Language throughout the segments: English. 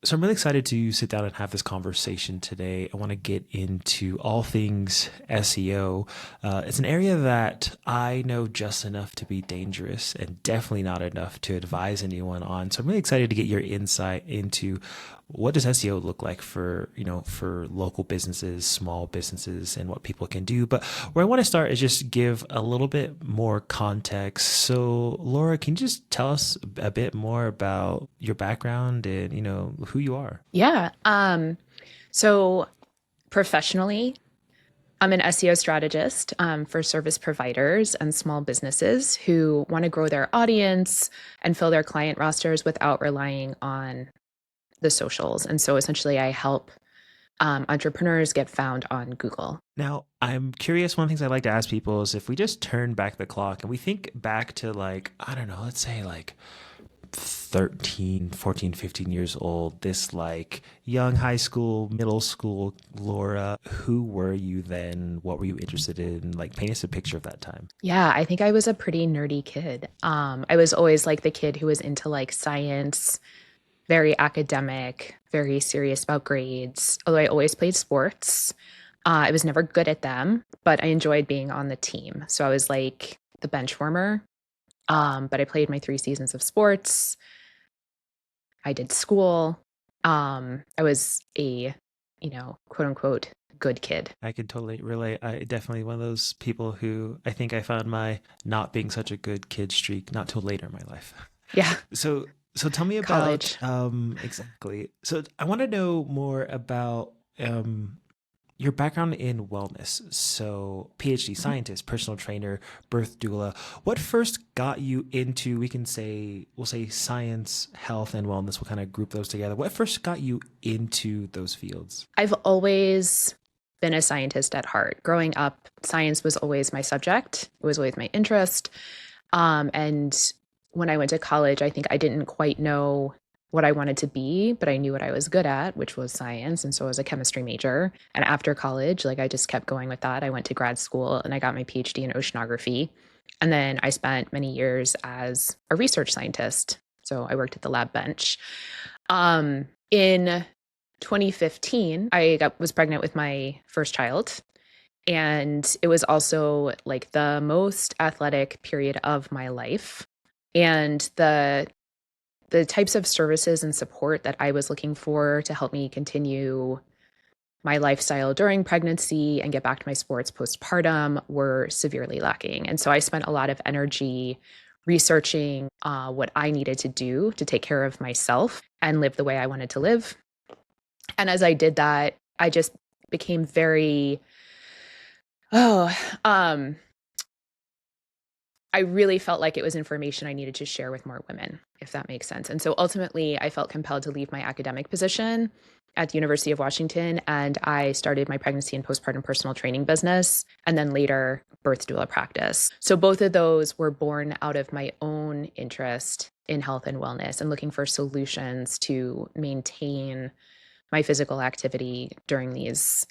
So I'm really excited to sit down and have this conversation today. I want to get into all things SEO. It's an area that I know just enough to be dangerous and definitely not enough to advise anyone on. So I'm really excited to get your insight into what does SEO look like for, for local businesses, small businesses, and what people can do. But where I want to start is just give a little bit more context. So Laura, can you just tell us a bit more about your background and, who you are? Yeah. So professionally, I'm an SEO strategist for service providers and small businesses who want to grow their audience and fill their client rosters without relying on the socials. And so essentially, I help entrepreneurs get found on Google. Now, I'm curious. One of the things I like to ask people is if we just turn back the clock and we think back to like, I don't know, let's say like 13, 14, 15 years old, this like young high school, middle school Laura, who were you then? What were you interested in? Like, paint us a picture of that time. Yeah, I think I was a pretty nerdy kid. I was always like the kid who was into like science, very academic, very serious about grades. Although I always played sports, I was never good at them, but I enjoyed being on the team. So I was like the bench warmer. But I played my 3 seasons of sports. I did school. I was a, quote unquote, good kid. I can totally relate. I definitely one of those people who I think I found my not being such a good kid streak not till later in my life. Yeah, So tell me about college. exactly. So I want to know more about your background in wellness. So PhD Mhm. scientist, personal trainer, birth doula. What first got you into, we'll say science, health, and wellness. We'll kind of group those together. What first got you into those fields? I've always been a scientist at heart. Growing up, science was always my subject, it was always my interest. And when I went to college, I think I didn't quite know what I wanted to be, but I knew what I was good at, which was science. And so I was a chemistry major. And after college, like I just kept going with that. I went to grad school and I got my PhD in oceanography. And then I spent many years as a research scientist. So I worked at the lab bench. In 2015, was pregnant with my first child. And it was also like the most athletic period of my life. And the types of services and support that I was looking for to help me continue my lifestyle during pregnancy and get back to my sports postpartum were severely lacking. And so I spent a lot of energy researching what I needed to do to take care of myself and live the way I wanted to live. And as I did that, I just became very, oh, I really felt like it was information I needed to share with more women, if that makes sense. And so ultimately, I felt compelled to leave my academic position at the University of Washington, and I started my pregnancy and postpartum personal training business, and then later birth doula practice. So both of those were born out of my own interest in health and wellness and looking for solutions to maintain my physical activity during these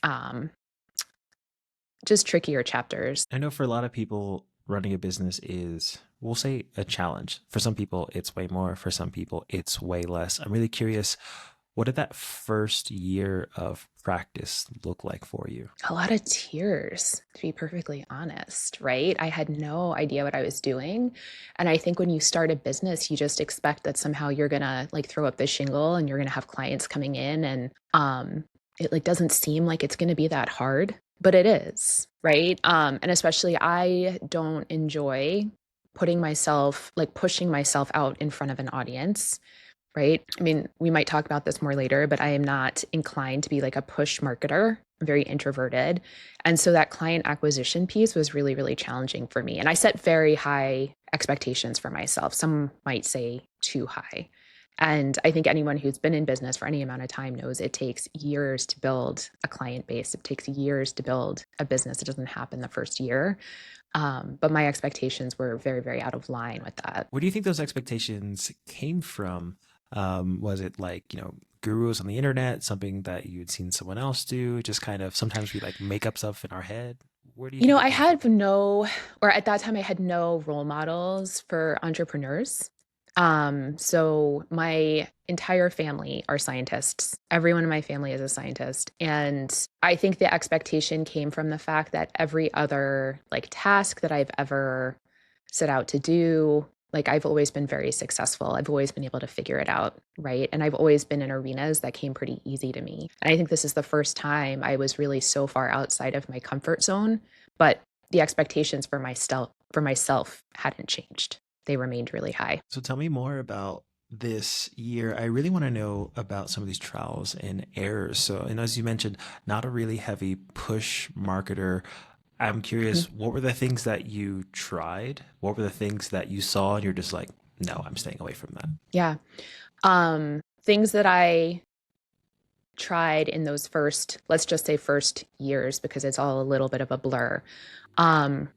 just trickier chapters. I know for a lot of people, running a business is, we'll say, a challenge. For some people, it's way more. For some people, it's way less. I'm really curious, what did that first year of practice look like for you? A lot of tears, to be perfectly honest, right? I had no idea what I was doing. And I think when you start a business, you just expect that somehow you're gonna like throw up the shingle and you're gonna have clients coming in and it like doesn't seem like it's gonna be that hard, but it is, right? And especially I don't enjoy pushing myself out in front of an audience, right? I mean, we might talk about this more later, but I am not inclined to be like a push marketer. I'm very introverted. And so that client acquisition piece was really, really challenging for me. And I set very high expectations for myself. Some might say too high. And I think anyone who's been in business for any amount of time knows it takes years to build a client base. It takes years to build a business. It doesn't happen the first year. But my expectations were very, very out of line with that. Where do you think those expectations came from? Was it like, gurus on the internet, something that you'd seen someone else do? Just kind of sometimes we like make up stuff in our head. Where do you think it I came from? had no, or at that time, I had no role models for entrepreneurs. So my entire family are scientists. Everyone in my family is a scientist. And I think the expectation came from the fact that every other like task that I've ever set out to do, like I've always been very successful. I've always been able to figure it out, right? And I've always been in arenas that came pretty easy to me. And I think this is the first time I was really so far outside of my comfort zone, but the expectations for myself hadn't changed. They remained really high. So tell me more about this year. I really want to know about some of these trials and errors. So, and as you mentioned, not a really heavy push marketer. I'm Mhm. curious, what were the things that you tried? What were the things that you saw and you're just like, no, I'm staying away from that? Yeah. Things that I tried in those first, let's just say first years, because it's all a little bit of a blur. Um,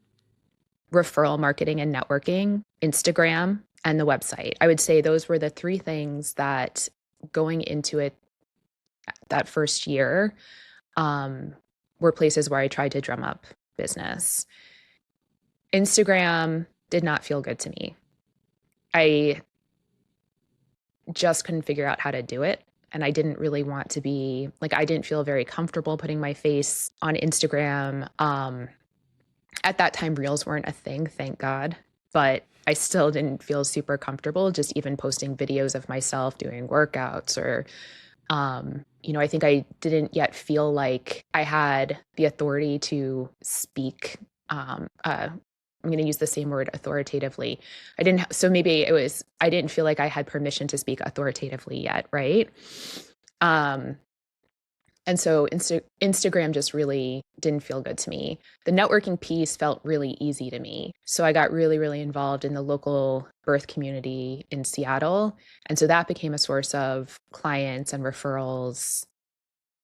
Referral marketing and networking, Instagram, and the website. I would say those were the three things that going into it that first year um, were places where I tried to drum up business. Instagram did not feel good to me. I just couldn't figure out how to do it. And I didn't really want to be like, I didn't feel very comfortable putting my face on Instagram. At that time, reels weren't a thing, thank God. But I still didn't feel super comfortable just even posting videos of myself doing workouts or, I think I didn't yet feel like I had the authority to speak. I'm going to use the same word authoritatively. So maybe I didn't feel like I had permission to speak authoritatively yet, right? Um, and so Instagram just really didn't feel good to me. The networking piece felt really easy to me. So I got really, really involved in the local birth community in Seattle. And so that became a source of clients and referrals.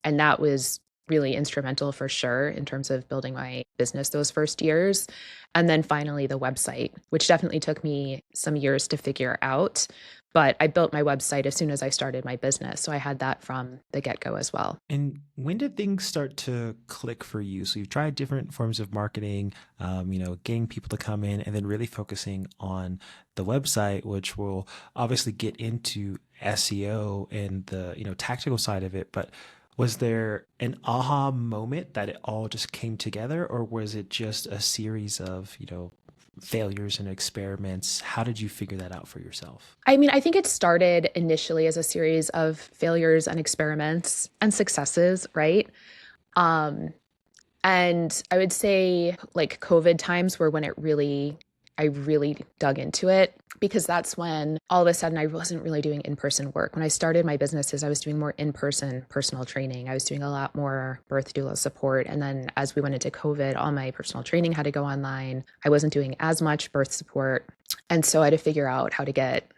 And that was really instrumental for sure in terms of building my business those first years. And then finally, the website, which definitely took me some years to figure out. But I built my website as soon as I started my business. So I had that from the get go as well. And when did things start to click for you? So you've tried different forms of marketing, getting people to come in and then really focusing on the website, which will obviously get into SEO and the, tactical side of it. But was there an aha moment that it all just came together, or was it just a series of, failures and experiments? How did you figure that out for yourself? I mean, I think it started initially as a series of failures and experiments and successes, right? Um, And I would say like COVID times were when I really dug into it because that's when all of a sudden I wasn't really doing in-person work. When I started my businesses, I was doing more in-person personal training. I was doing a lot more birth doula support. And then as we went into COVID, all my personal training had to go online. I wasn't doing as much birth support. And so I had to figure out how to get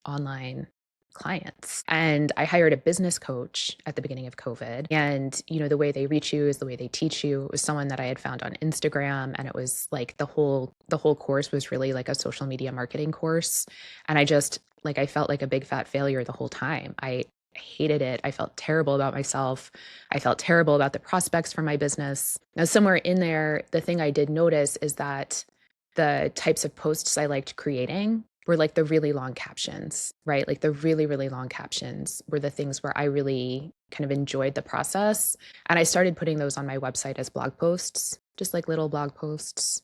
online clients. And I hired a business coach at the beginning of COVID. And, the way they reach you is the way they teach you. It was someone that I had found on Instagram. And it was like the whole course was really like a social media marketing course. And I felt like a big fat failure the whole time. I hated it. I felt terrible about myself. I felt terrible about the prospects for my business. Now, somewhere in there, the thing I did notice is that the types of posts I liked creating were like the really long captions, right? Like the really, really long captions were the things where I really kind of enjoyed the process. And I started putting those on my website as blog posts, just like little blog posts.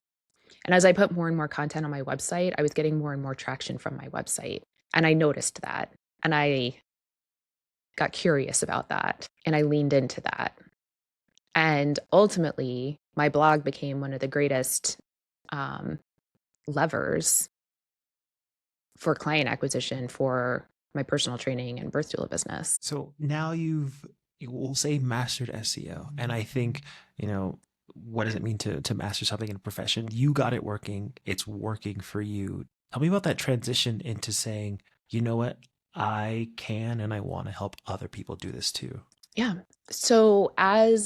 And as I put more and more content on my website, I was getting more and more traction from my website. And I noticed that. And I got curious about that. And I leaned into that. And ultimately, my blog became one of the greatest um, levers for client acquisition for my personal training and birth doula business. So now you will say mastered SEO. And I think, what does it mean to master something in a profession? You got it working. It's working for you. Tell me about that transition into saying, you know what? I can and I want to help other people do this too. Yeah. So I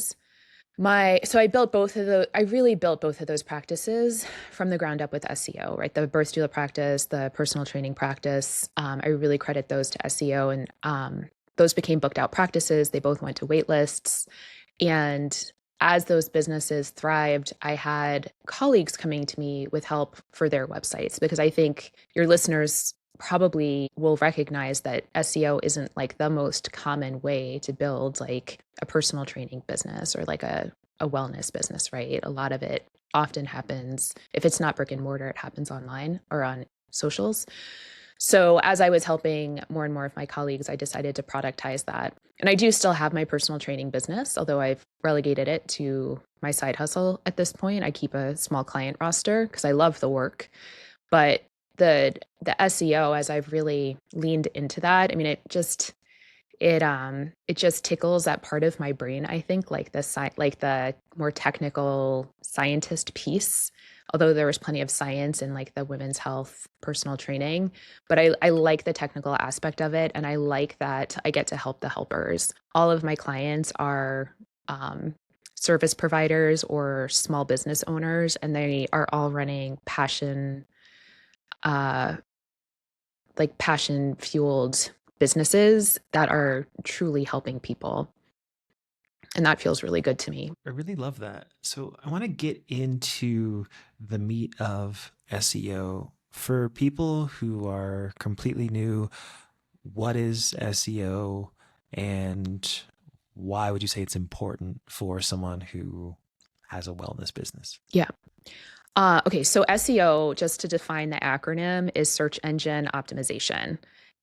really built both of those practices from the ground up with SEO, right? The birth doula practice, the personal training practice. I really credit those to SEO and those became booked out practices. They both went to wait lists. And as those businesses thrived, I had colleagues coming to me with help for their websites because I think your listeners probably will recognize that SEO isn't like the most common way to build like a personal training business or like a wellness business, right? A lot of it often happens, if it's not brick and mortar, it happens online or on socials. So as I was helping more and more of my colleagues, I decided to productize that. And I do still have my personal training business, although I've relegated it to my side hustle at this point. I keep a small client roster because I love the work. But the SEO, as I've really leaned into that, I mean, it just tickles that part of my brain, I think, like the more technical scientist piece, although there was plenty of science in like the women's health personal training. But I like the technical aspect of it, and I like that I get to help the helpers. All of my clients are service providers or small business owners, and they are all running uh, passion fueled businesses that are truly helping people. And that feels really good to me. I really love that. So I want to get into the meat of SEO for people who are completely new. What is SEO, and why would you say it's important for someone who has a wellness business? Yeah. Okay, so SEO, just to define the acronym, is search engine optimization.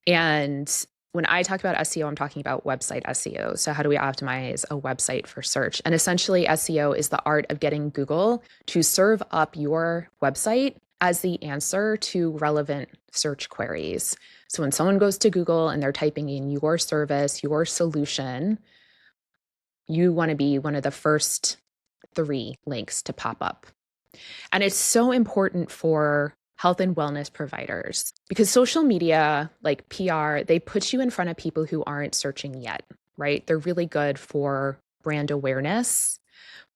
And when I talk about SEO, I'm talking about website SEO. So, how do we optimize a website for search? And essentially, SEO is the art of getting Google to serve up your website as the answer to relevant search queries. So, when someone goes to Google and they're typing in your service, your solution, you want to be one of the first 3 links to pop up. And it's so important for health and wellness providers because social media, like PR, they put you in front of people who aren't searching yet, right? They're really good for brand awareness,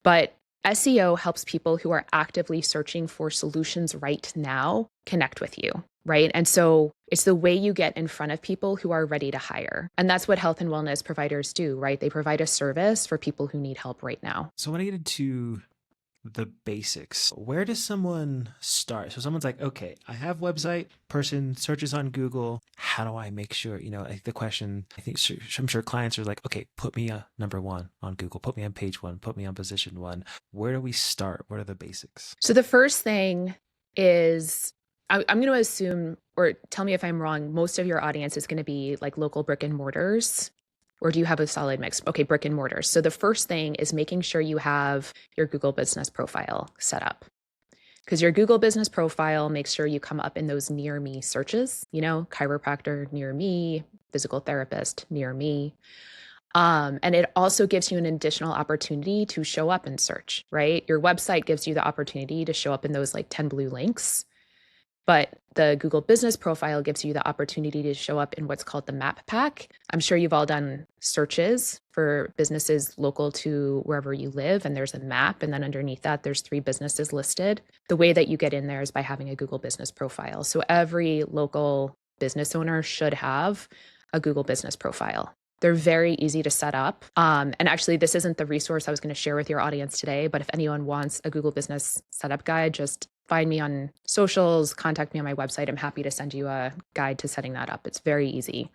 but SEO helps people who are actively searching for solutions right now connect with you, right? And so it's the way you get in front of people who are ready to hire. And that's what health and wellness providers do, right? They provide a service for people who need help right now. So I want to get into the basics. Where does someone start? So someone's like, okay, I have website, person searches on Google. How do I make sure, like the question, I think I'm sure clients are like, okay, put me number 1 on Google, put me on page 1, put me on position 1. Where do we start? What are the basics? So the first thing is I'm going to assume, or tell me if I'm wrong, most of your audience is going to be like local brick and mortars, or do you have a solid mix? Okay, brick and mortars. So the first thing is making sure you have your Google business profile set up, because your Google business profile makes sure you come up in those near me searches, chiropractor near me, physical therapist near me. And it also gives you an additional opportunity to show up in search, right? Your website gives you the opportunity to show up in those like 10 blue links, but the Google business profile gives you the opportunity to show up in what's called the map pack. I'm sure you've all done searches for businesses local to wherever you live, and there's a map. And then underneath that, there's 3 businesses listed. The way that you get in there is by having a Google business profile. So every local business owner should have a Google business profile. They're very easy to set up. And actually, this isn't the resource I was going to share with your audience today, but if anyone wants a Google business setup guide, just find me on socials, contact me on my website. I'm happy to send you a guide to setting that up. It's very easy.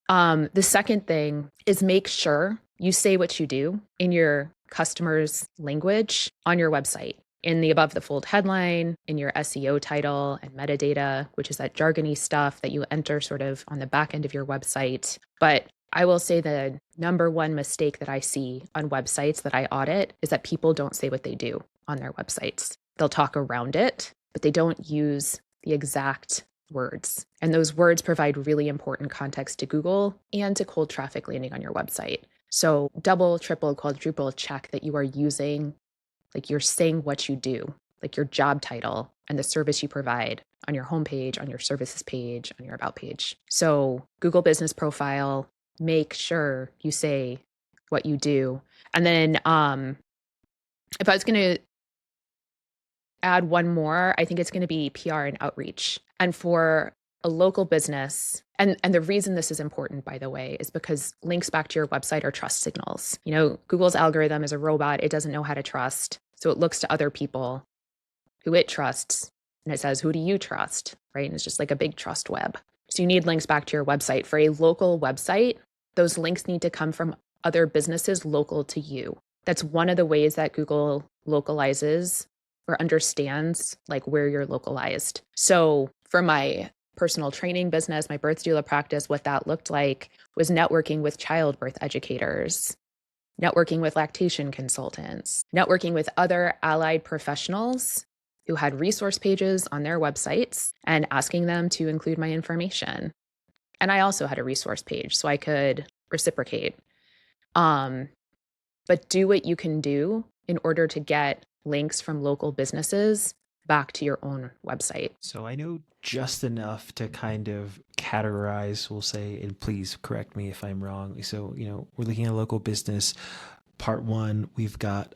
The second thing is make sure you say what you do in your customer's language on your website, in the above the fold headline, in your SEO title and metadata, which is that jargony stuff that you enter sort of on the back end of your website. But I will say the number 1 mistake that I see on websites that I audit is that people don't say what they do on their websites. They'll talk around it, but they don't use the exact words. And those words provide really important context to Google and to cold traffic landing on your website. So double, triple, quadruple check that you are using, like you're saying what you do, like your job title and the service you provide on your homepage, on your services page, on your about page. So Google business profile, make sure you say what you do. And then if I was going to add one more, I think it's going to be PR and outreach. And for a local business, and the reason this is important, by the way, is because links back to your website are trust signals. Google's algorithm is a robot. It doesn't know how to trust. So it looks to other people who it trusts and it says, who do you trust, right? And it's just like a big trust web. So you need links back to your website. For a local website, those links need to come from other businesses local to you. That's one of the ways that Google localizes or understands like where you're localized. So for my personal training business, my birth doula practice, what that looked like was networking with childbirth educators, networking with lactation consultants, networking with other allied professionals who had resource pages on their websites and asking them to include my information. And I also had a resource page, so I could reciprocate. But do what you can do in order to get links from local businesses back to your own website. So I know just enough to kind of categorize, we'll say, and please correct me if I'm wrong. So, we're looking at a local business. Part one, we've got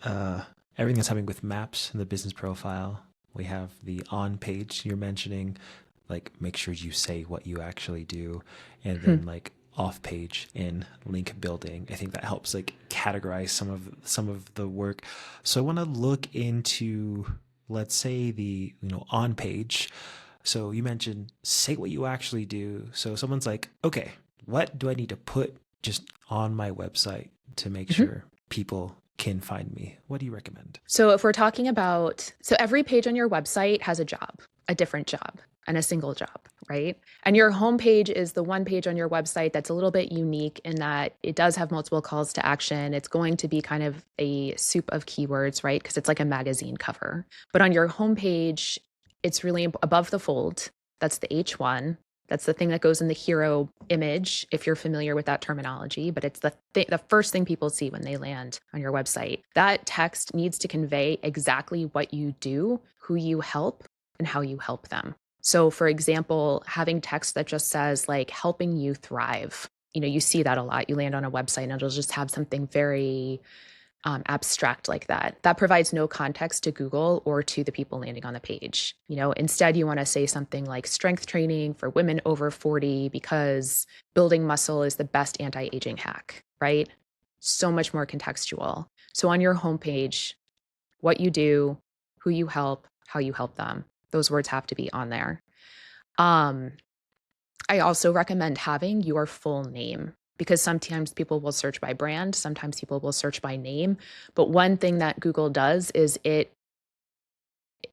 everything that's happening with maps and the business profile. We have the on page you're mentioning, like make sure you say what you actually do, and then like off page in link building. I think that helps like categorize some of the work. So I want to look into, let's say, the on page. So you mentioned say what you actually do. So someone's like, okay, what do I need to put just on my website to make sure people can find me? What do you recommend? So if we're talking about, so every page on your website has a job, a different job, and a single job, right? And your homepage is the one page on your website that's a little bit unique in that it does have multiple calls to action. It's going to be kind of a soup of keywords, right? Because it's like a magazine cover. But on your homepage, it's really above the fold. That's the H1. That's the thing that goes in the hero image, if you're familiar with that terminology, but it's the first thing people see when they land on your website. That text needs to convey exactly what you do, who you help, and how you help them. So for example, having text that just says like helping you thrive, you see that a lot. You land on a website and it'll just have something very abstract like that. That provides no context to Google or to the people landing on the page. Instead, you want to say something like strength training for women over 40 because building muscle is the best anti-aging hack, right? So much more contextual. So on your homepage, what you do, who you help, how you help them, those words have to be on there. I also recommend having your full name, because sometimes people will search by brand, sometimes people will search by name. But one thing that Google does is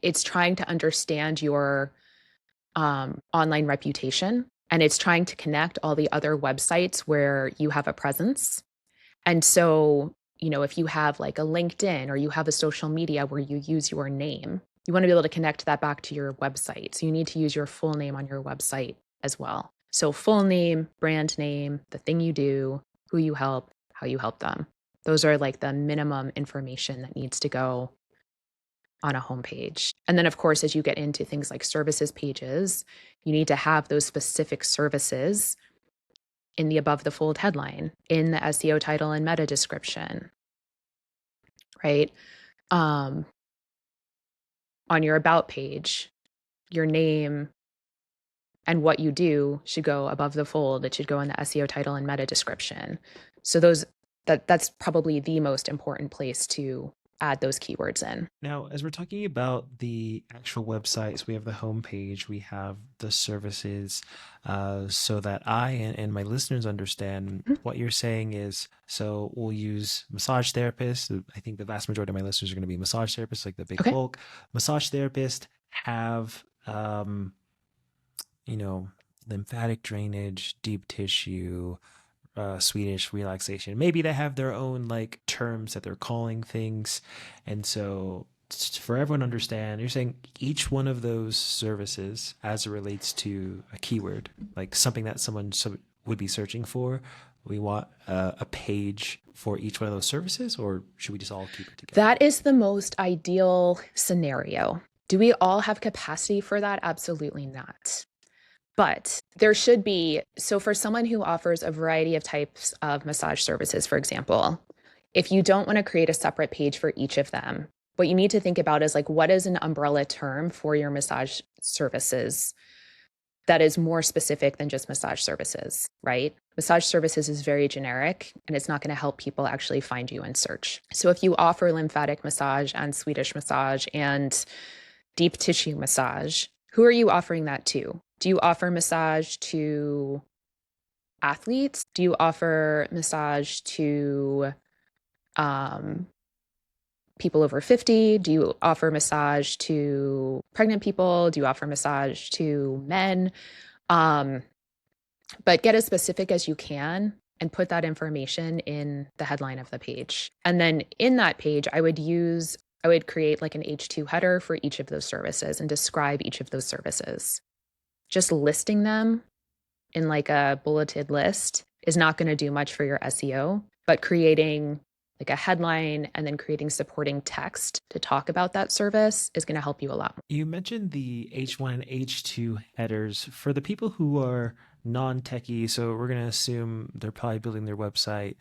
it's trying to understand your online reputation, and it's trying to connect all the other websites where you have a presence. And so, if you have like a LinkedIn or you have a social media where you use your name, you want to be able to connect that back to your website. So you need to use your full name on your website as well. So full name, brand name, the thing you do, who you help, how you help them. Those are like the minimum information that needs to go on a homepage. And then of course, as you get into things like services pages, you need to have those specific services in the above the fold headline, in the SEO title and meta description, right? On your about page, your name and what you do should go above the fold. It should go in the SEO title and meta description. So that's probably the most important place to add those keywords in. Now, as we're talking about the actual websites, we have the homepage, we have the services, so that I and my listeners understand what you're saying is, so we'll use massage therapists. I think the vast majority of my listeners are going to be massage therapists, like the big bulk. Massage therapists have, lymphatic drainage, deep tissue, Swedish relaxation. Maybe they have their own like terms that they're calling things. And so for everyone to understand, you're saying each one of those services as it relates to a keyword, like something that someone would be searching for, we want a page for each one of those services, or should we just all keep it together? That is the most ideal scenario. Do we all have capacity for that? Absolutely not. But there should be, so for someone who offers a variety of types of massage services, for example, if you don't want to create a separate page for each of them, what you need to think about is like, what is an umbrella term for your massage services that is more specific than just massage services, right? Massage services is very generic and it's not going to help people actually find you in search. So if you offer lymphatic massage and Swedish massage and deep tissue massage. Who are you offering that to? Do you offer massage to athletes? Do you offer massage to um, people over 50? Do you offer massage to pregnant people? Do you offer massage to men? Um, but get as specific as you can and put that information in the headline of the page. And then in that page, I would create like an H2 header for each of those services and describe each of those services. Just listing them in like a bulleted list is not going to do much for your SEO, but creating like a headline and then creating supporting text to talk about that service is going to help you a lot more. You mentioned the H1 and H2 headers for the people who are non-techie. So we're going to assume they're probably building their website.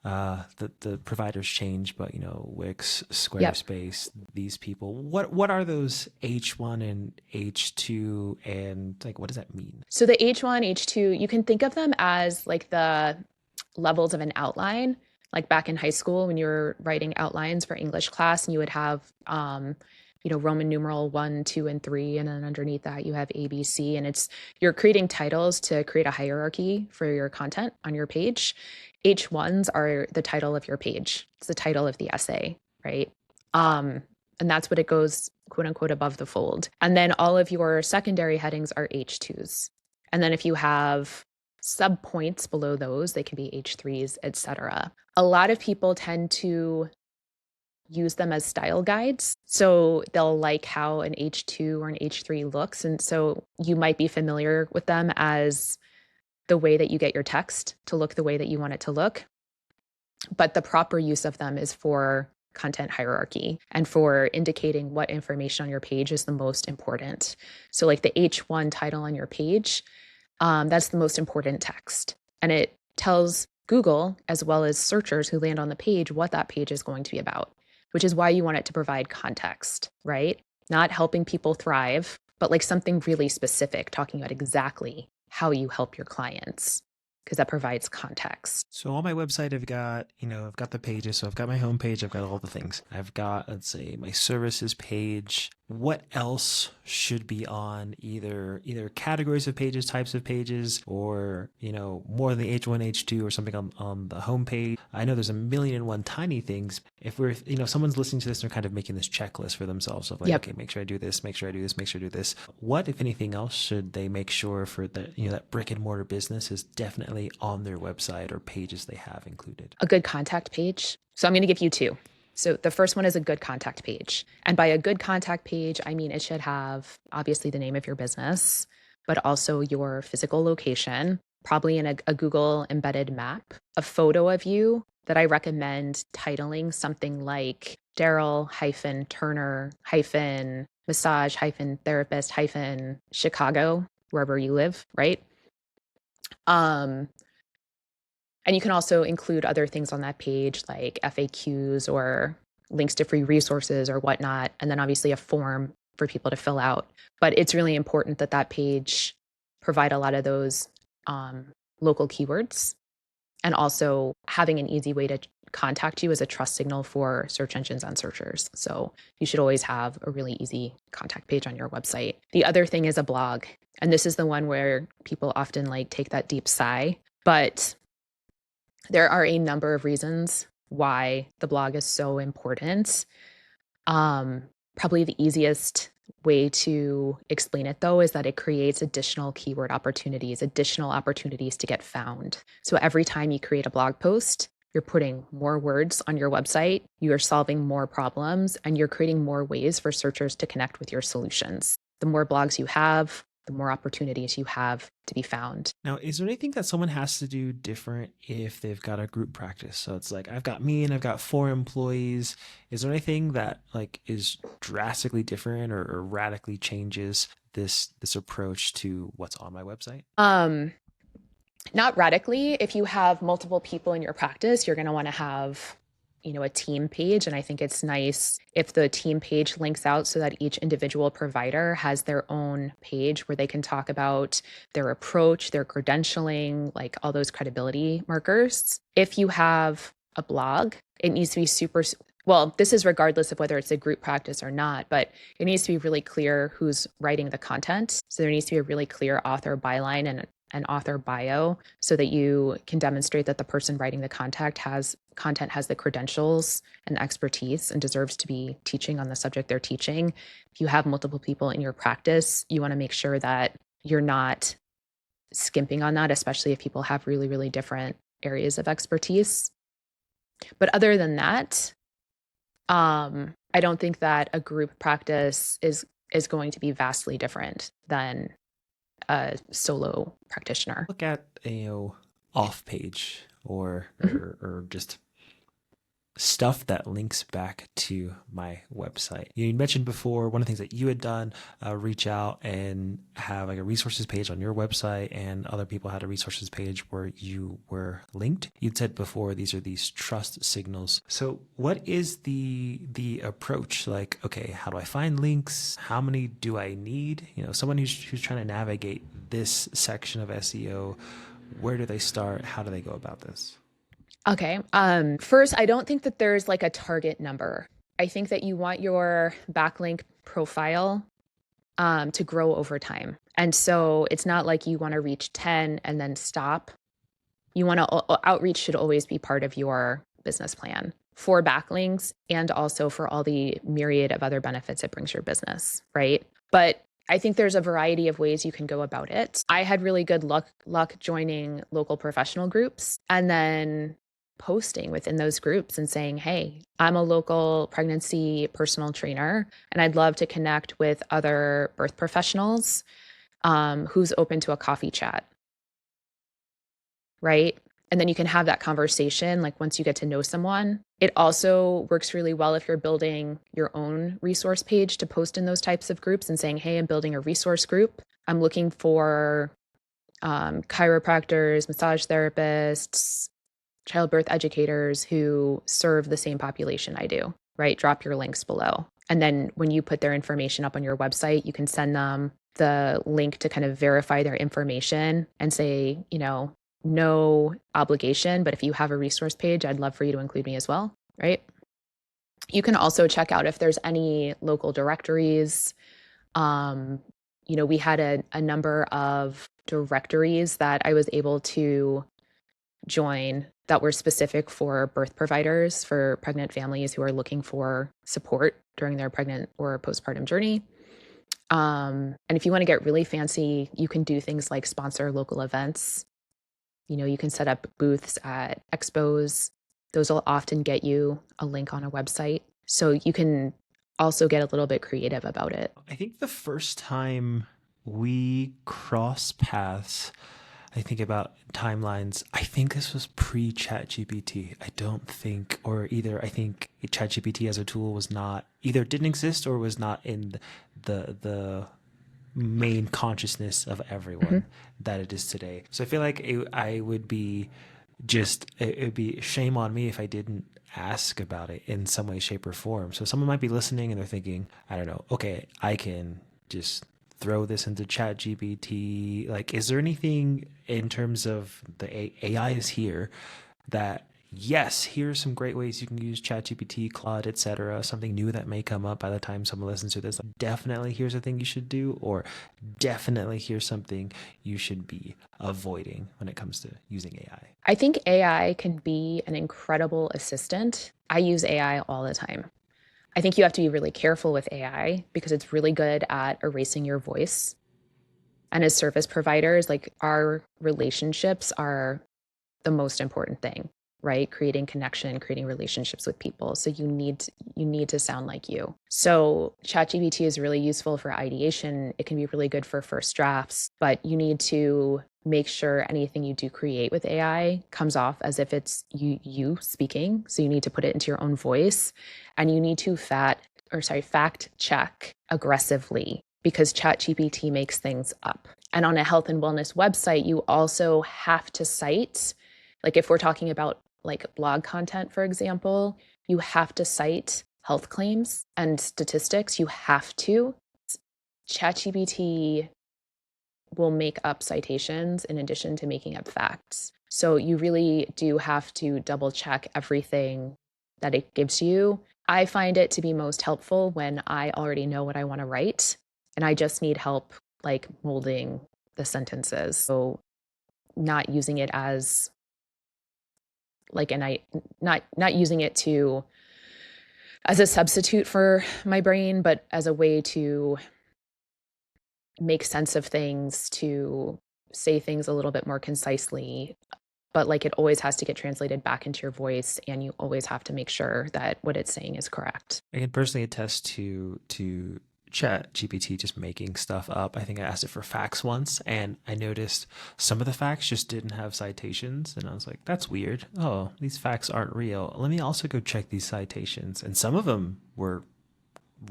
The providers change, but Wix, Squarespace, these people. What are those H1 and H2, and like what does that mean? So the H1, H2, you can think of them as like the levels of an outline. Like back in high school when you were writing outlines for English class, and you would have Roman numeral 1, 2, and 3, and then underneath that you have A, B, C, and you're creating titles to create a hierarchy for your content on your page. H1s are the title of your page. It's the title of the essay, right? And that's what it goes, quote unquote, above the fold. And then all of your secondary headings are H2s. And then if you have sub points below those, they can be H3s, etc. A lot of people tend to use them as style guides. So they'll like how an H2 or an H3 looks. And so you might be familiar with them as the way that you get your text to look the way that you want it to look. But the proper use of them is for content hierarchy and for indicating what information on your page is the most important. So like the H1 title on your page, that's the most important text. And it tells Google, as well as searchers who land on the page, what that page is going to be about, which is why you want it to provide context, right? Not helping people thrive, but like something really specific, talking about exactly how you help your clients, because that provides context. So on my website, I've got the pages. So I've got my home page. I've got all the things. I've got, let's say, my services page. What else should be on either categories of pages, types of pages, or, more than the H1, H2 or something on the home page? I know there's a million and one tiny things. If someone's listening to this and they're kind of making this checklist for themselves of like, okay, make sure I do this, make sure I do this, make sure I do this. What, if anything else, should they make sure for that brick and mortar business is definitely on their website or pages they have included? A good contact page. So I'm going to give you two. So the first one is a good contact page. And by a good contact page, I mean it should have obviously the name of your business, but also your physical location, probably in a Google embedded map, a photo of you that I recommend titling something like Daryl-Turner-massage-therapist-Chicago, wherever you live, right? And you can also include other things on that page like FAQs or links to free resources or whatnot. And then obviously a form for people to fill out. But it's really important that page provide a lot of those local keywords, and also having an easy way to contact you as a trust signal for search engines and searchers. So you should always have a really easy contact page on your website. The other thing is a blog. And this is the one where people often like take that deep sigh, but there are a number of reasons why the blog is so important. Probably the easiest way to explain it, though, is that it creates additional keyword opportunities, additional opportunities to get found. So every time you create a blog post, you're putting more words on your website, you are solving more problems, and you're creating more ways for searchers to connect with your solutions. The more blogs you have, the more opportunities you have to be found. Now, is there anything that someone has to do different if they've got a group practice? So it's like, I've got me and I've got 4 employees. Is there anything that like is drastically different or radically changes this approach to what's on my website? Not radically. If you have multiple people in your practice, you're going to want to have a team page. And I think it's nice if the team page links out so that each individual provider has their own page where they can talk about their approach, their credentialing, like all those credibility markers. If you have a blog, it needs to be super Well, this is regardless of whether it's a group practice or not, but it needs to be really clear who's writing the content. So there needs to be a really clear author byline and an author bio so that you can demonstrate that the person writing the content has the credentials and expertise and deserves to be teaching on the subject they're teaching. If you have multiple people in your practice, you want to make sure that you're not skimping on that, especially if people have really, really different areas of expertise. But other than that, I don't think that a group practice is going to be vastly different than a solo practitioner. Look at a off page or Mhm. or just stuff that links back to my website. You mentioned before one of the things that you had done, reach out and have like a resources page on your website, and other people had a resources page where you were linked. You'd said before these trust signals. So what is the approach? Like, okay, how do I find links? How many do I need? Someone who's trying to navigate this section of SEO, where do they start? How do they go about this? Okay. First, I don't think that there's like a target number. I think that you want your backlink profile to grow over time. And so it's not like you want to reach 10 and then stop. You want to, outreach should always be part of your business plan for backlinks and also for all the myriad of other benefits it brings your business, right? But I think there's a variety of ways you can go about it. I had really good luck joining local professional groups and then posting within those groups and saying, hey, I'm a local pregnancy personal trainer, and I'd love to connect with other birth professionals who's open to a coffee chat, right? And then you can have that conversation like once you get to know someone. It also works really well if you're building your own resource page to post in those types of groups and saying, hey, I'm building a resource group. I'm looking for chiropractors, massage therapists, childbirth educators who serve the same population I do, right? Drop your links below. And then when you put their information up on your website, you can send them the link to kind of verify their information and say, no obligation, but if you have a resource page, I'd love for you to include me as well, right? You can also check out if there's any local directories. We had a number of directories that I was able to join that were specific for birth providers, for pregnant families who are looking for support during their pregnant or postpartum journey. And if you want to get really fancy, you can do things like sponsor local events. You can set up booths at expos. Those will often get you a link on a website. So you can also get a little bit creative about it. I think the first time we crossed paths, I think about timelines. I think this was pre ChatGPT. I don't think, or either I think ChatGPT as a tool was not, either didn't exist or was not in the main consciousness of everyone that it is today. So I feel like I would be it would be shame on me if I didn't ask about it in some way, shape, or form. So someone might be listening and they're thinking, I don't know, okay, I can just throw this into Chat GPT. Like, is there anything in terms of the AI is here that, yes, here's some great ways you can use Chat GPT, Claude, etc. Something new that may come up by the time someone listens to this. Definitely here's a thing you should do, or definitely here's something you should be avoiding when it comes to using AI. I think AI can be an incredible assistant. I use AI all the time. I think you have to be really careful with AI because it's really good at erasing your voice. And as service providers, like our relationships are the most important thing, right? Creating connection, creating relationships with people. So you need to sound like you. So ChatGPT is really useful for ideation. It can be really good for first drafts, but you need to make sure anything you do create with AI comes off as if it's you speaking. So you need to put it into your own voice, and you need to fact check aggressively because ChatGPT makes things up. And on a health and wellness website, you also have to cite, like if we're talking about like blog content, for example, you have to cite health claims and statistics. You have to. ChatGPT will make up citations in addition to making up facts. So you really do have to double check everything that it gives you I find it to be most helpful when I already know what I want to write and I just need help like molding the sentences. So not using it as like and I not using it to as a substitute for my brain, but as a way to make sense of things, to say things a little bit more concisely. But like it always has to get translated back into your voice, and you always have to make sure that what it's saying is correct. I can personally attest to Chat GPT just making stuff up. I think I asked it for facts once, and I noticed some of the facts just didn't have citations, and I was like, "That's weird. Oh, these facts aren't real. Let me also go check these citations." And some of them were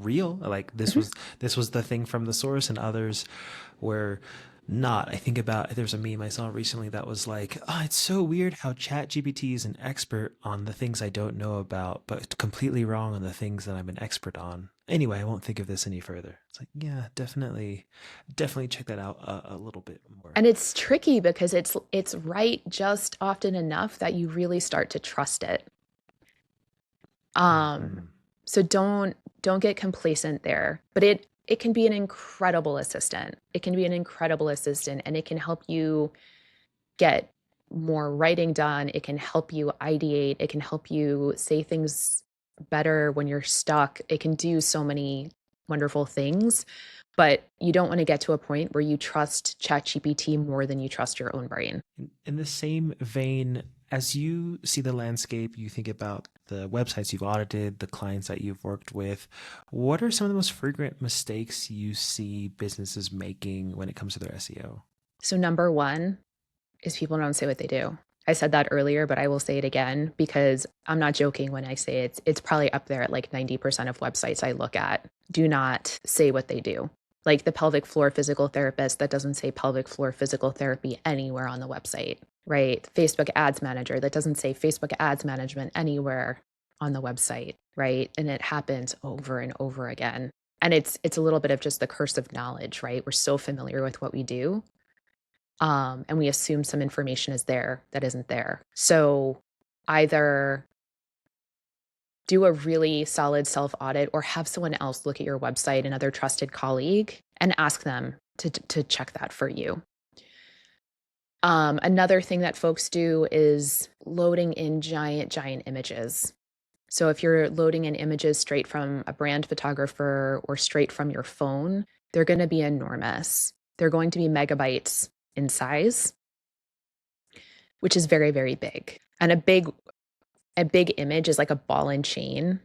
real, like Mhm. this was the thing from the source, and others were not. I think about there's a meme I saw recently that was like, oh, it's so weird how Chat GPT is an expert on the things I don't know about, but completely wrong on the things that I'm an expert on. Anyway, I won't think of this any further. It's like, yeah, definitely check that out a little bit more. And it's tricky because it's right just often enough that you really start to trust it. Um, Mm-hmm. so don't get complacent there. But it can be an incredible assistant. It can be an incredible assistant, and it can help you get more writing done. It can help you ideate. It can help you say things better when you're stuck. It can do so many wonderful things, but you don't want to get to a point where you trust ChatGPT more than you trust your own brain. In the same vein, as you see the landscape, you think about the websites you've audited, the clients that you've worked with. What are some of the most frequent mistakes you see businesses making when it comes to their SEO? So, number one is people don't say what they do. I said that earlier, but I will say it again because I'm not joking when I say it's probably up there at like 90% of websites I look at do not say what they do. Like the pelvic floor physical therapist that doesn't say pelvic floor physical therapy anywhere on the website, right? Facebook ads manager that doesn't say Facebook ads management anywhere on the website, right? And it happens over and over again. And it's a little bit of just the curse of knowledge, right? We're so familiar with what we do, and we assume some information is there that isn't there. So either do a really solid self audit or have someone else look at your website, another trusted colleague, and ask them to check that for you. Another thing that folks do is loading in giant images. So if you're loading in images straight from a brand photographer or straight from your phone, they're going to be enormous. They're going to be megabytes in size, which is very, very big. And a big image is like a ball and chain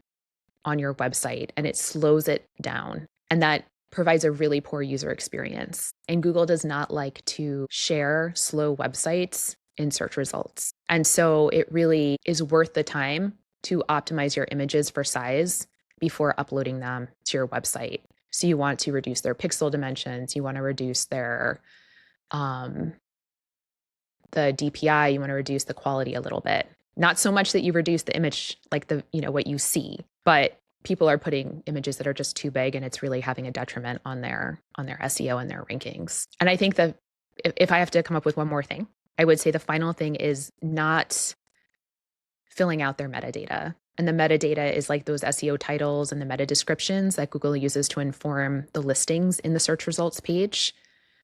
on your website, and it slows it down. And that provides a really poor user experience. And Google does not like to share slow websites in search results. And so it really is worth the time to optimize your images for size before uploading them to your website. So you want to reduce their pixel dimensions, you want to reduce their um, the DPI, you want to reduce the quality a little bit. Not so much that you reduce the image, like what you see, but people are putting images that are just too big, and it's really having a detriment on their SEO and their rankings. And I think that if I have to come up with one more thing, I would say the final thing is not filling out their metadata. And the metadata is like those SEO titles and the meta descriptions that Google uses to inform the listings in the search results page.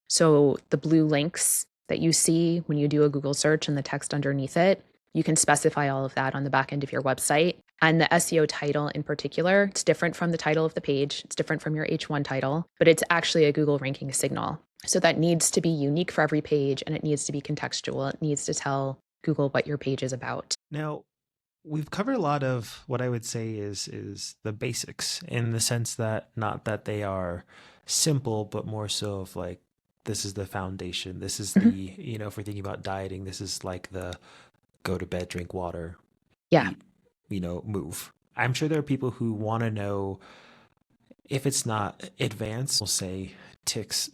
So the blue links that you see when you do a Google search and the text underneath it, you can specify all of that on the back end of your website. And the SEO title in particular, it's different from the title of the page. It's different from your H1 title, but it's actually a Google ranking signal. So that needs to be unique for every page, and it needs to be contextual. It needs to tell Google what your page is about. Now, we've covered a lot of what I would say is the basics, in the sense that not that they are simple, but more so of like, this is the foundation. This is the, Mhm. if we're thinking about dieting, this is like the go to bed, drink water, Yeah. eat, move. I'm sure there are people who want to know, if it's not advanced, we'll say tips,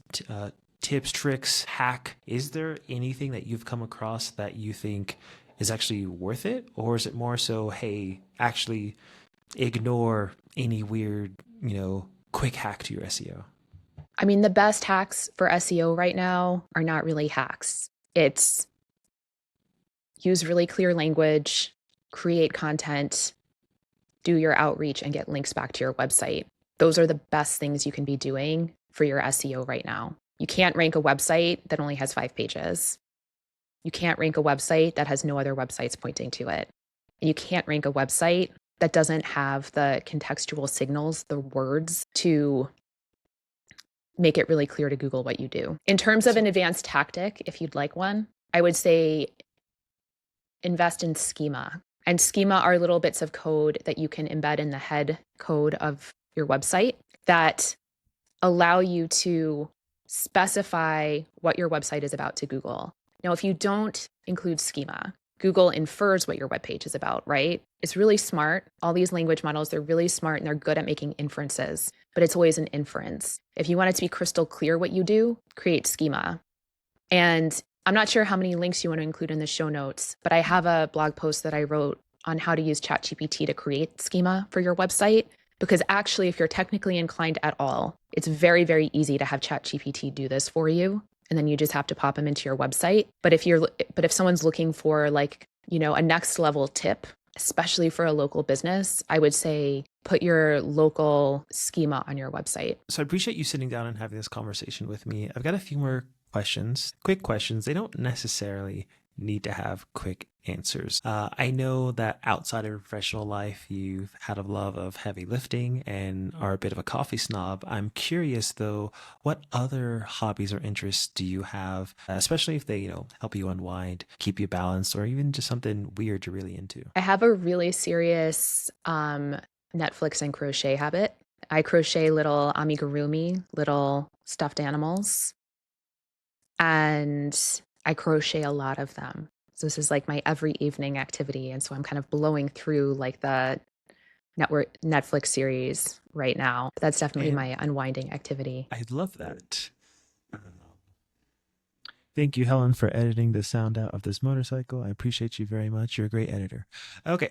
tricks, hack. Is there anything that you've come across that you think is actually worth it? Or is it more so, hey, actually ignore any weird, quick hack to your SEO? I mean, the best hacks for SEO right now are not really hacks. It's use really clear language, create content, do your outreach, and get links back to your website. Those are the best things you can be doing for your SEO right now. You can't rank a website that only has 5 pages. You can't rank a website that has no other websites pointing to it. And you can't rank a website that doesn't have the contextual signals, the words to make it really clear to Google what you do. In terms of an advanced tactic, if you'd like one, I would say invest in schema. And schema are little bits of code that you can embed in the head code of your website that allow you to specify what your website is about to Google. Now, if you don't include schema, Google infers what your webpage is about, right? It's really smart. All these language models, they're really smart and they're good at making inferences, but it's always an inference. If you want it to be crystal clear what you do, create schema. And I'm not sure how many links you want to include in the show notes, but I have a blog post that I wrote on how to use ChatGPT to create schema for your website. Because actually, if you're technically inclined at all, it's very, very easy to have ChatGPT do this for you. And then you just have to pop them into your website. But if someone's looking for like, a next level tip, especially for a local business, I would say put your local schema on your website. So I appreciate you sitting down and having this conversation with me. I've got a few more questions, quick questions. They don't necessarily need to have quick answers. I know that outside of your professional life, you've had a love of heavy lifting and are a bit of a coffee snob. I'm curious though, what other hobbies or interests do you have, especially if they, help you unwind, keep you balanced, or even just something weird you're really into? I have a really serious Netflix and crochet habit. I crochet little amigurumi, little stuffed animals, and I crochet a lot of them. So this is like my every evening activity. And so I'm kind of blowing through like the Netflix series right now. But that's definitely my unwinding activity. I love that. Thank you, Helen, for editing the sound out of this motorcycle. I appreciate you very much. You're a great editor. Okay.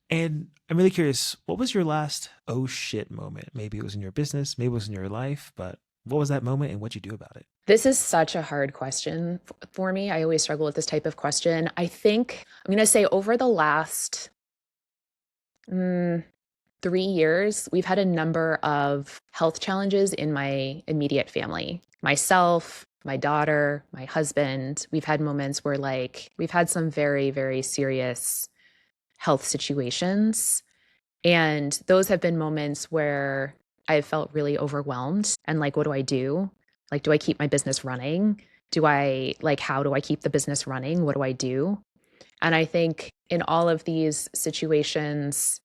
And I'm really curious, what was your last oh shit moment? Maybe it was in your business, maybe it was in your life, but what was that moment and what'd you do about it? This is such a hard question for me. I always struggle with this type of question. I think I'm going to say over the last 3 years, we've had a number of health challenges in my immediate family. Myself, my daughter, my husband, we've had moments where we've had some very, very serious health situations. And those have been moments where I've felt really overwhelmed and what do I do? Do I keep my business running? How do I keep the business running? What do I do? And I think in all of these situations,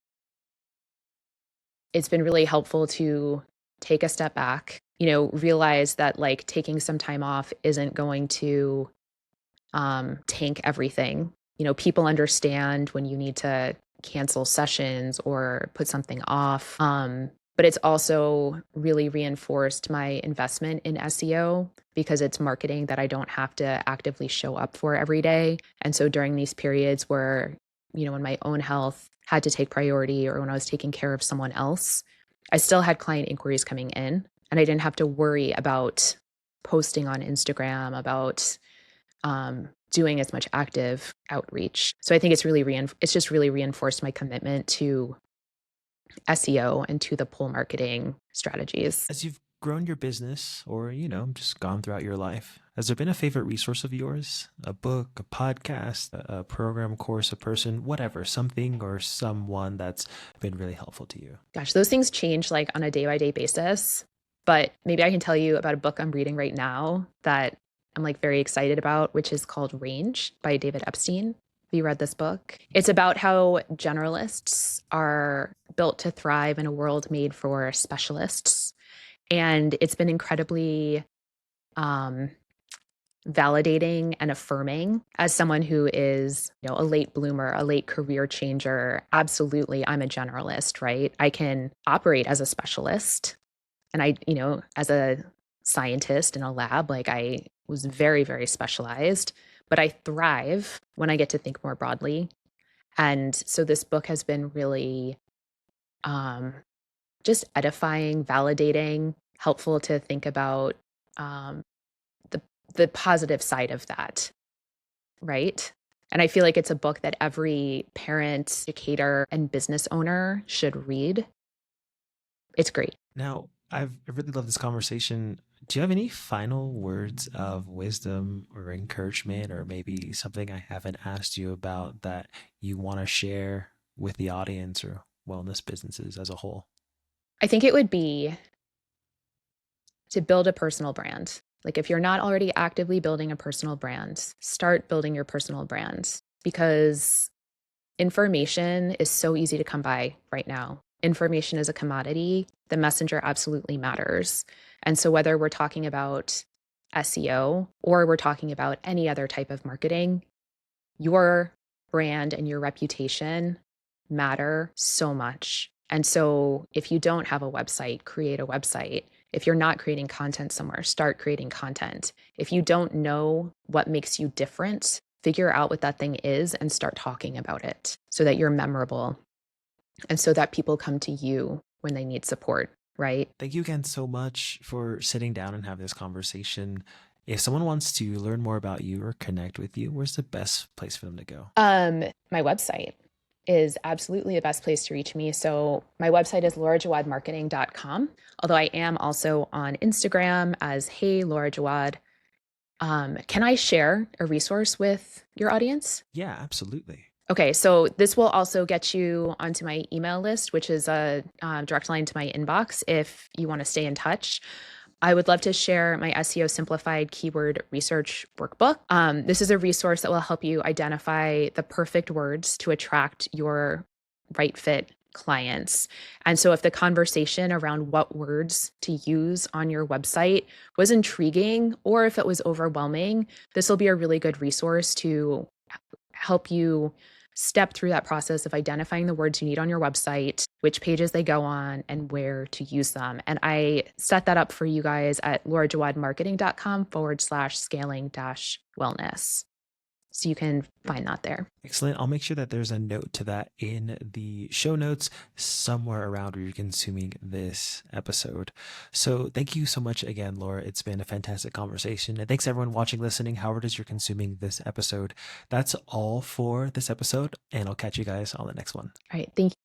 it's been really helpful to take a step back, realize that taking some time off isn't going to tank everything. People understand when you need to cancel sessions or put something off. But it's also really reinforced my investment in SEO because it's marketing that I don't have to actively show up for every day. And so during these periods where, when my own health had to take priority or when I was taking care of someone else, I still had client inquiries coming in and I didn't have to worry about posting on Instagram, about doing as much active outreach. So I think it's just really reinforced my commitment to SEO and to the pull marketing strategies. As you've grown your business or, just gone throughout your life, has there been a favorite resource of yours? A book, a podcast, a program, course, a person, whatever, something or someone that's been really helpful to you? Gosh, those things change on a day-by-day basis. But maybe I can tell you about a book I'm reading right now that I'm very excited about, which is called Range by David Epstein. Have you read this book? It's about how generalists are built to thrive in a world made for specialists. And it's been incredibly validating and affirming as someone who is, a late bloomer, a late career changer. Absolutely, I'm a generalist, right? I can operate as a specialist. And as a scientist in a lab, I was very, very specialized, but I thrive when I get to think more broadly. And so this book has been really just edifying, validating, helpful to think about the positive side of that, right? And I feel like it's a book that every parent, educator, and business owner should read. It's great. Now, I really love this conversation. Do you have any final words of wisdom or encouragement, or maybe something I haven't asked you about that you want to share with the audience or wellness businesses as a whole? I think it would be to build a personal brand. Like if you're not already actively building a personal brand, start building your personal brand because information is so easy to come by right now. Information is a commodity. The messenger absolutely matters. And so, whether we're talking about SEO or we're talking about any other type of marketing, your brand and your reputation matter so much. And so, if you don't have a website, create a website. If you're not creating content somewhere, start creating content. If you don't know what makes you different, figure out what that thing is and start talking about it so that you're memorable and so that people come to you when they need support, right? Thank you again so much for sitting down and having this conversation. If someone wants to learn more about you or connect with you, where's the best place for them to go? My website is absolutely the best place to reach me. So my website is laurajawadmarketing.com, although I am also on Instagram as Hey Laura Jawad. Can I share a resource with your audience? Yeah, absolutely. Okay, so this will also get you onto my email list, which is a direct line to my inbox if you want to stay in touch. I would love to share my SEO Simplified keyword research workbook. This is a resource that will help you identify the perfect words to attract your right fit clients. And so, if the conversation around what words to use on your website was intriguing or if it was overwhelming, this will be a really good resource to help you step through that process of identifying the words you need on your website, which pages they go on, and where to use them. And I set that up for you guys at laurajawadmarketing.com/scaling wellness. So you can find that there. Excellent. I'll make sure that there's a note to that in the show notes somewhere around where you're consuming this episode. So thank you so much again, Laura. It's been a fantastic conversation. And thanks everyone watching, listening, however it is you're consuming this episode. That's all for this episode, and I'll catch you guys on the next one. All right. Thank you.